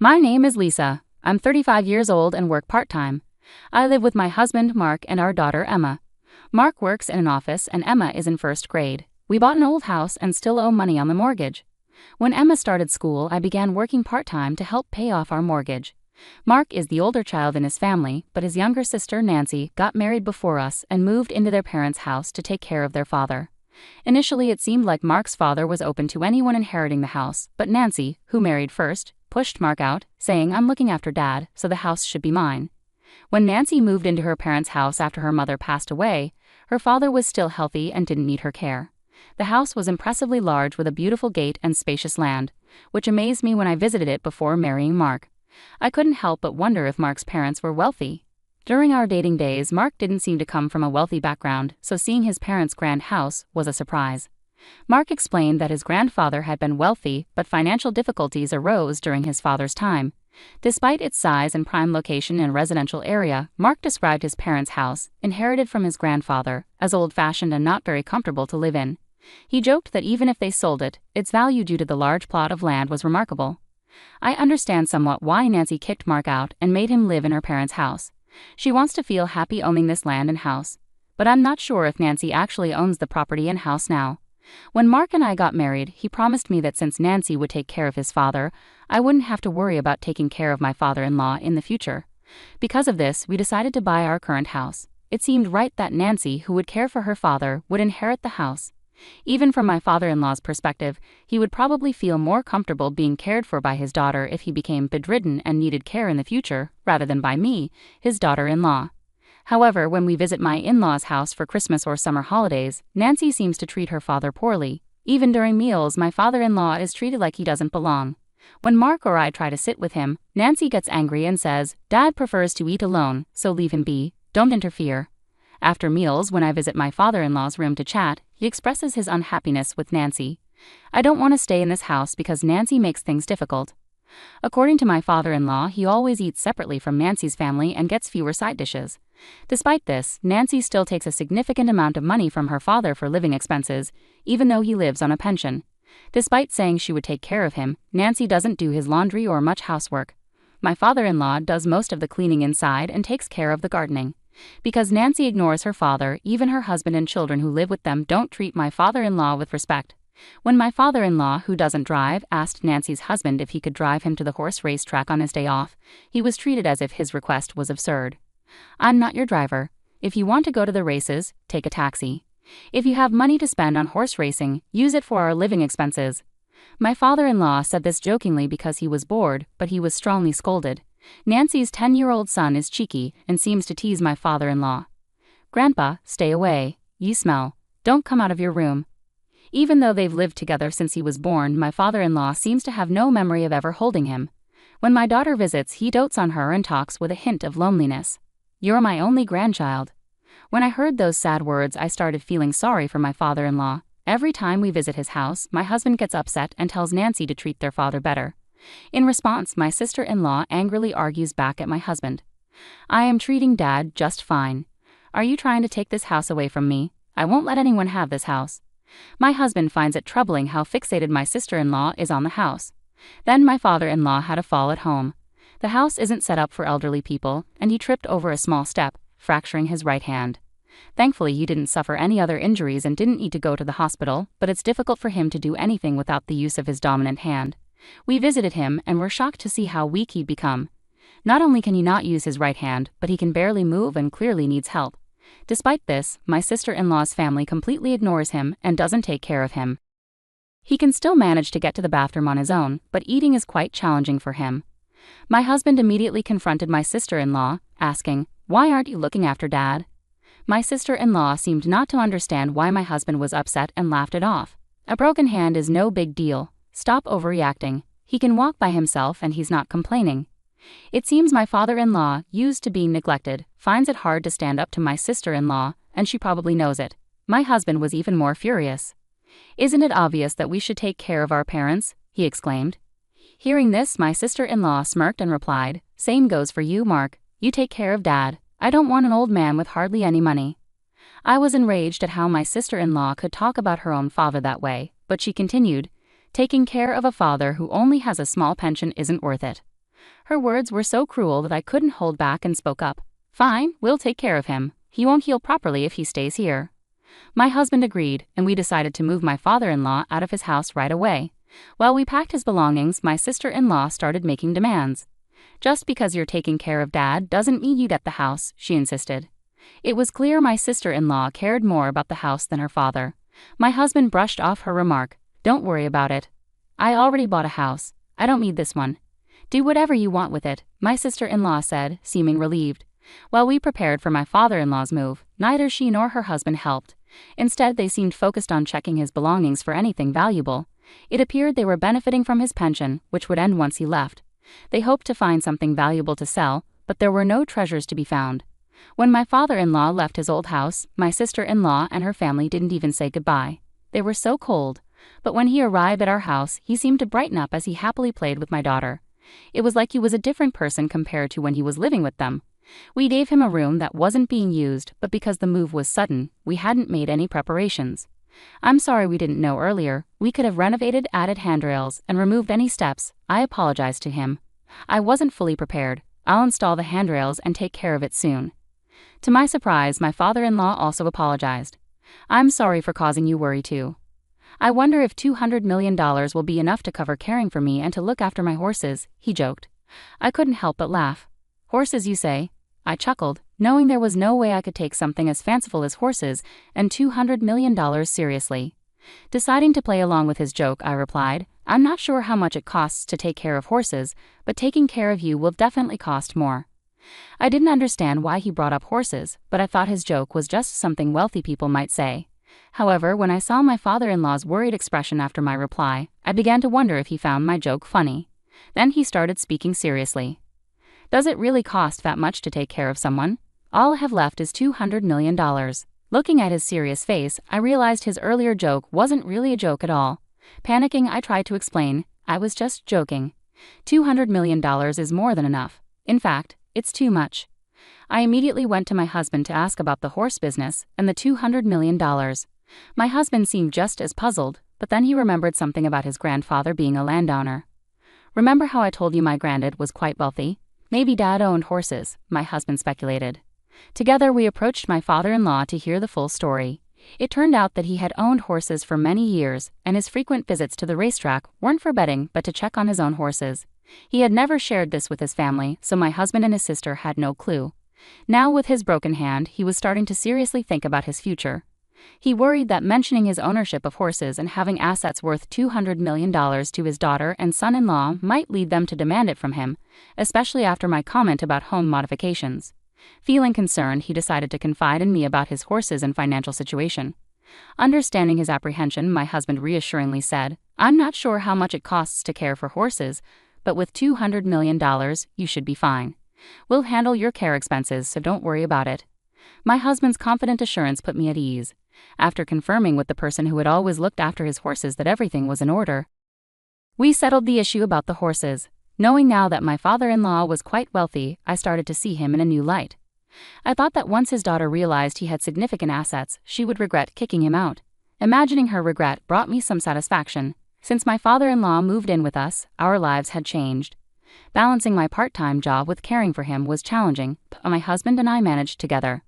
My name is Lisa. I'm 35 years old and work part-time. I live with my husband, Mark, and our daughter, Emma. Mark works in an office and Emma is in first grade. We bought an old house and still owe money on the mortgage. When Emma started school, I began working part-time to help pay off our mortgage. Mark is the older child in his family, but his younger sister, Nancy, got married before us and moved into their parents' house to take care of their father. Initially, it seemed like Mark's father was open to anyone inheriting the house, but Nancy, who married first, pushed Mark out, saying, "I'm looking after Dad, so the house should be mine." When Nancy moved into her parents' house after her mother passed away, her father was still healthy and didn't need her care. The house was impressively large with a beautiful gate and spacious land, which amazed me when I visited it before marrying Mark. I couldn't help but wonder if Mark's parents were wealthy. During our dating days, Mark didn't seem to come from a wealthy background, so seeing his parents' grand house was a surprise. Mark explained that his grandfather had been wealthy, but financial difficulties arose during his father's time. Despite its size and prime location in a residential area, Mark described his parents' house, inherited from his grandfather, as old-fashioned and not very comfortable to live in. He joked that even if they sold it, its value due to the large plot of land was remarkable. I understand somewhat why Nancy kicked Mark out and made him live in her parents' house. She wants to feel happy owning this land and house. But I'm not sure if Nancy actually owns the property and house now. When Mark and I got married, he promised me that since Nancy would take care of his father, I wouldn't have to worry about taking care of my father-in-law in the future. Because of this, we decided to buy our current house. It seemed right that Nancy, who would care for her father, would inherit the house. Even from my father-in-law's perspective, he would probably feel more comfortable being cared for by his daughter if he became bedridden and needed care in the future, rather than by me, his daughter-in-law. However, when we visit my in-laws' house for Christmas or summer holidays, Nancy seems to treat her father poorly. Even during meals, my father-in-law is treated like he doesn't belong. When Mark or I try to sit with him, Nancy gets angry and says, "Dad prefers to eat alone, so leave him be, don't interfere." After meals, when I visit my father-in-law's room to chat, he expresses his unhappiness with Nancy. "I don't want to stay in this house because Nancy makes things difficult." According to my father-in-law, he always eats separately from Nancy's family and gets fewer side dishes. Despite this, Nancy still takes a significant amount of money from her father for living expenses, even though he lives on a pension. Despite saying she would take care of him, Nancy doesn't do his laundry or much housework. My father-in-law does most of the cleaning inside and takes care of the gardening. Because Nancy ignores her father, even her husband and children who live with them don't treat my father-in-law with respect. When my father-in-law, who doesn't drive, asked Nancy's husband if he could drive him to the horse race track on his day off, he was treated as if his request was absurd. "I'm not your driver. If you want to go to the races, take a taxi. If you have money to spend on horse racing, use it for our living expenses." My father-in-law said this jokingly because he was bored, but he was strongly scolded. Nancy's 10-year-old son is cheeky and seems to tease my father-in-law. "Grandpa, stay away. You smell. Don't come out of your room." Even though they've lived together since he was born, my father-in-law seems to have no memory of ever holding him. When my daughter visits, he dotes on her and talks with a hint of loneliness. "You're my only grandchild." When I heard those sad words, I started feeling sorry for my father-in-law. Every time we visit his house, my husband gets upset and tells Nancy to treat their father better. In response, my sister-in-law angrily argues back at my husband. "I am treating Dad just fine. Are you trying to take this house away from me? I won't let anyone have this house." My husband finds it troubling how fixated my sister-in-law is on the house. Then my father-in-law had a fall at home. The house isn't set up for elderly people, and he tripped over a small step, fracturing his right hand. Thankfully, he didn't suffer any other injuries and didn't need to go to the hospital, but it's difficult for him to do anything without the use of his dominant hand. We visited him and were shocked to see how weak he'd become. Not only can he not use his right hand, but he can barely move and clearly needs help. Despite this, my sister-in-law's family completely ignores him and doesn't take care of him. He can still manage to get to the bathroom on his own, but eating is quite challenging for him. My husband immediately confronted my sister-in-law, asking, "Why aren't you looking after Dad?" My sister-in-law seemed not to understand why my husband was upset and laughed it off. "A broken hand is no big deal. Stop overreacting. He can walk by himself and he's not complaining." It seems my father-in-law, used to being neglected, finds it hard to stand up to my sister-in-law, and she probably knows it. My husband was even more furious. "Isn't it obvious that we should take care of our parents?" he exclaimed. Hearing this, my sister-in-law smirked and replied, "Same goes for you, Mark. You take care of Dad. I don't want an old man with hardly any money." I was enraged at how my sister-in-law could talk about her own father that way, but she continued, "Taking care of a father who only has a small pension isn't worth it. Her words were so cruel that I couldn't hold back and spoke up. "Fine, we'll take care of him. He won't heal properly if he stays here." My husband agreed, and we decided to move my father-in-law out of his house right away. While we packed his belongings, my sister-in-law started making demands. "Just because you're taking care of Dad doesn't mean you get the house," she insisted. It was clear my sister-in-law cared more about the house than her father. My husband brushed off her remark. "Don't worry about it. I already bought a house. I don't need this one." "Do whatever you want with it," my sister-in-law said, seeming relieved. While we prepared for my father-in-law's move, neither she nor her husband helped. Instead, they seemed focused on checking his belongings for anything valuable. It appeared they were benefiting from his pension, which would end once he left. They hoped to find something valuable to sell, but there were no treasures to be found. When my father-in-law left his old house, my sister-in-law and her family didn't even say goodbye. They were so cold. But when he arrived at our house, he seemed to brighten up as he happily played with my daughter. It was like he was a different person compared to when he was living with them. We gave him a room that wasn't being used, but because the move was sudden, we hadn't made any preparations. "I'm sorry we didn't know earlier. We could have renovated, added handrails, and removed any steps," I apologized to him. "I wasn't fully prepared. I'll install the handrails and take care of it soon." To my surprise, my father-in-law also apologized. "I'm sorry for causing you worry too. I wonder if $200 million will be enough to cover caring for me and to look after my horses," he joked. I couldn't help but laugh. "Horses, you say?" I chuckled, knowing there was no way I could take something as fanciful as horses and $200 million seriously. Deciding to play along with his joke, I replied, "I'm not sure how much it costs to take care of horses, but taking care of you will definitely cost more." I didn't understand why he brought up horses, but I thought his joke was just something wealthy people might say. However, when I saw my father-in-law's worried expression after my reply, I began to wonder if he found my joke funny. Then he started speaking seriously. "Does it really cost that much to take care of someone? All I have left is $200 million. Looking at his serious face, I realized his earlier joke wasn't really a joke at all. Panicking, I tried to explain, "I was just joking. $200 million is more than enough. In fact, it's too much." I immediately went to my husband to ask about the horse business and the $200 million. My husband seemed just as puzzled, but then he remembered something about his grandfather being a landowner. "Remember how I told you my granddad was quite wealthy? Maybe Dad owned horses," my husband speculated. Together we approached my father-in-law to hear the full story. It turned out that he had owned horses for many years, and his frequent visits to the racetrack weren't for betting but to check on his own horses. He had never shared this with his family, so my husband and his sister had no clue. Now, with his broken hand, he was starting to seriously think about his future. He worried that mentioning his ownership of horses and having assets worth $200 million to his daughter and son-in-law might lead them to demand it from him, especially after my comment about home modifications. Feeling concerned, he decided to confide in me about his horses and financial situation. Understanding his apprehension, my husband reassuringly said, "I'm not sure how much it costs to care for horses, but with $200 million, you should be fine. We'll handle your care expenses, so don't worry about it." My husband's confident assurance put me at ease. After confirming with the person who had always looked after his horses that everything was in order, we settled the issue about the horses. Knowing now that my father-in-law was quite wealthy, I started to see him in a new light. I thought that once his daughter realized he had significant assets, she would regret kicking him out. Imagining her regret brought me some satisfaction. Since my father-in-law moved in with us, our lives had changed. Balancing my part-time job with caring for him was challenging, but my husband and I managed together.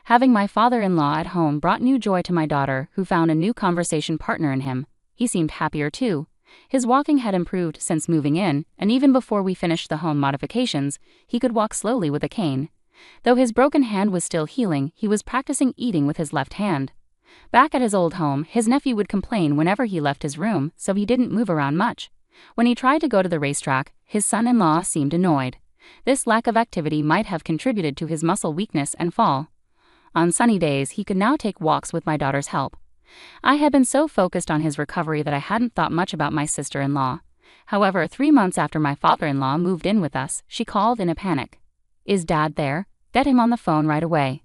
Having my father-in-law at home brought new joy to my daughter, who found a new conversation partner in him. He seemed happier too. His walking had improved since moving in, and even before we finished the home modifications, he could walk slowly with a cane. Though his broken hand was still healing, he was practicing eating with his left hand. Back at his old home, his nephew would complain whenever he left his room, so he didn't move around much. When he tried to go to the racetrack, his son-in-law seemed annoyed. This lack of activity might have contributed to his muscle weakness and fall. On sunny days, he could now take walks with my daughter's help. I had been so focused on his recovery that I hadn't thought much about my sister-in-law. However, 3 months after my father-in-law moved in with us, she called in a panic. "Is Dad there? Get him on the phone right away."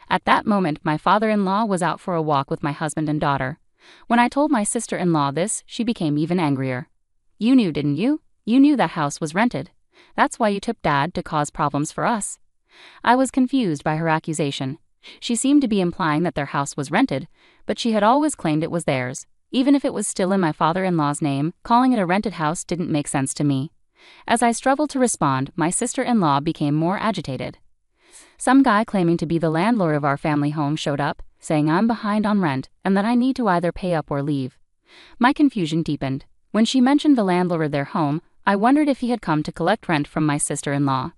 At that moment, my father-in-law was out for a walk with my husband and daughter. When I told my sister-in-law this, she became even angrier. "You knew, didn't you? You knew that house was rented. That's why you took Dad to cause problems for us." I was confused by her accusation. She seemed to be implying that their house was rented, but she had always claimed it was theirs. Even if it was still in my father-in-law's name, calling it a rented house didn't make sense to me. As I struggled to respond, my sister-in-law became more agitated. Some guy claiming to be the landlord of our family home showed up, saying I'm behind on rent and that I need to either pay up or leave. My confusion deepened. When she mentioned the landlord of their home, I wondered if he had come to collect rent from my sister-in-law.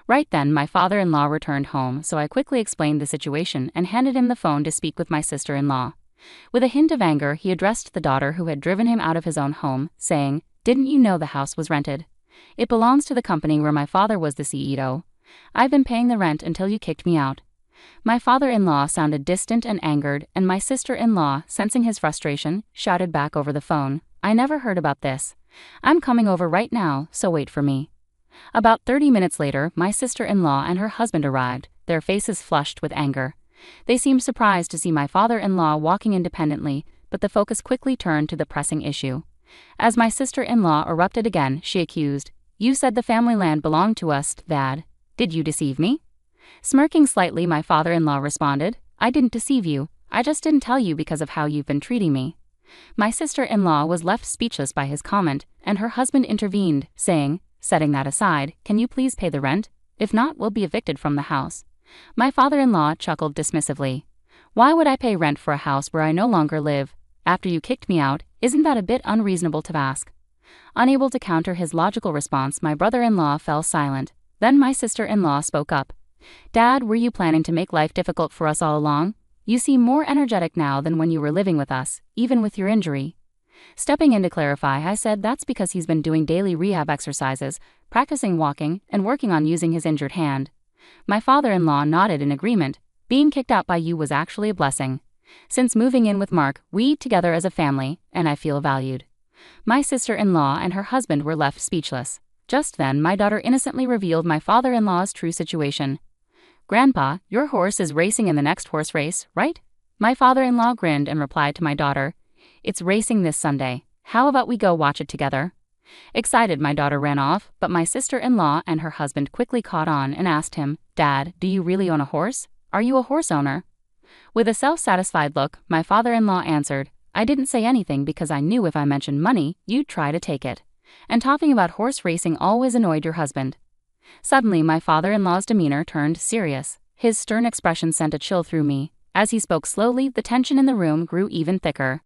Right then, my father-in-law returned home, so I quickly explained the situation and handed him the phone to speak with my sister-in-law. With a hint of anger, he addressed the daughter who had driven him out of his own home, saying, "Didn't you know the house was rented? It belongs to the company where my father was the CEO. I've been paying the rent until you kicked me out." My father-in-law sounded distant and angered, and my sister-in-law, sensing his frustration, shouted back over the phone, "I never heard about this. I'm coming over right now, so wait for me." About 30 minutes later, my sister-in-law and her husband arrived, their faces flushed with anger. They seemed surprised to see my father-in-law walking independently, but the focus quickly turned to the pressing issue. As my sister-in-law erupted again, she accused, "You said the family land belonged to us, Dad. Did you deceive me?" Smirking slightly, my father-in-law responded, "I didn't deceive you, I just didn't tell you because of how you've been treating me." My sister-in-law was left speechless by his comment, and her husband intervened, saying, "Setting that aside, can you please pay the rent? If not, we'll be evicted from the house." My father-in-law chuckled dismissively. "Why would I pay rent for a house where I no longer live? After you kicked me out, isn't that a bit unreasonable to ask?" Unable to counter his logical response, my brother-in-law fell silent. Then my sister-in-law spoke up. "Dad, were you planning to make life difficult for us all along? You seem more energetic now than when you were living with us, even with your injury." Stepping in to clarify, I said that's because he's been doing daily rehab exercises, practicing walking, and working on using his injured hand. My father-in-law nodded in agreement. "Being kicked out by you was actually a blessing. Since moving in with Mark, we eat together as a family, and I feel valued." My sister-in-law and her husband were left speechless. Just then, my daughter innocently revealed my father-in-law's true situation. "Grandpa, your horse is racing in the next horse race, right?" My father-in-law grinned and replied to my daughter, "It's racing this Sunday. How about we go watch it together?" Excited, my daughter ran off, but my sister-in-law and her husband quickly caught on and asked him, "Dad, do you really own a horse? Are you a horse owner?" With a self-satisfied look, my father-in-law answered, "I didn't say anything because I knew if I mentioned money, you'd try to take it. And talking about horse racing always annoyed your husband." Suddenly, my father-in-law's demeanor turned serious. His stern expression sent a chill through me. As he spoke slowly, the tension in the room grew even thicker.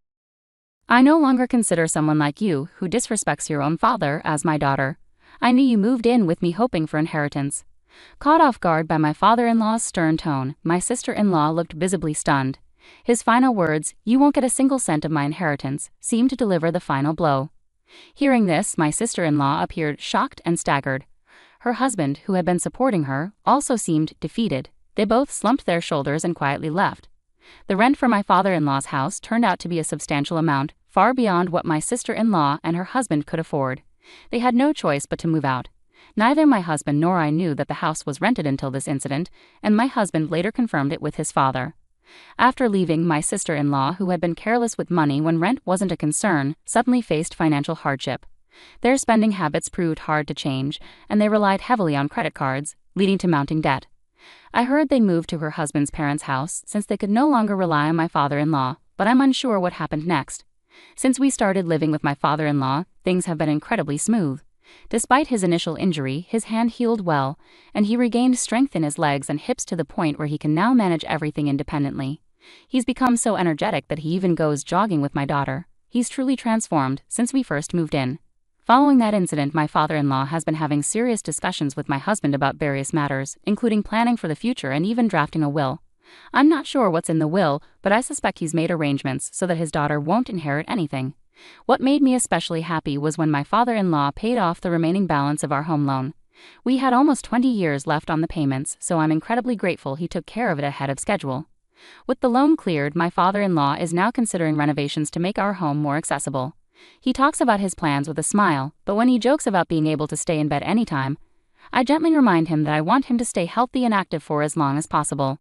"I no longer consider someone like you, who disrespects your own father, as my daughter. I knew you moved in with me hoping for inheritance." Caught off guard by my father-in-law's stern tone, my sister-in-law looked visibly stunned. His final words, "You won't get a single cent of my inheritance," seemed to deliver the final blow. Hearing this, my sister-in-law appeared shocked and staggered. Her husband, who had been supporting her, also seemed defeated. They both slumped their shoulders and quietly left. The rent for my father-in-law's house turned out to be a substantial amount, far beyond what my sister-in-law and her husband could afford. They had no choice but to move out. Neither my husband nor I knew that the house was rented until this incident, and my husband later confirmed it with his father. After leaving, my sister-in-law, who had been careless with money when rent wasn't a concern, suddenly faced financial hardship. Their spending habits proved hard to change, and they relied heavily on credit cards, leading to mounting debt. I heard they moved to her husband's parents' house since they could no longer rely on my father-in-law, but I'm unsure what happened next. Since we started living with my father-in-law, things have been incredibly smooth. Despite his initial injury, his hand healed well, and he regained strength in his legs and hips to the point where he can now manage everything independently. He's become so energetic that he even goes jogging with my daughter. He's truly transformed since we first moved in. Following that incident, my father-in-law has been having serious discussions with my husband about various matters, including planning for the future and even drafting a will. I'm not sure what's in the will, but I suspect he's made arrangements so that his daughter won't inherit anything. What made me especially happy was when my father-in-law paid off the remaining balance of our home loan. We had almost 20 years left on the payments, so I'm incredibly grateful he took care of it ahead of schedule. With the loan cleared, my father-in-law is now considering renovations to make our home more accessible. He talks about his plans with a smile, but when he jokes about being able to stay in bed anytime, I gently remind him that I want him to stay healthy and active for as long as possible.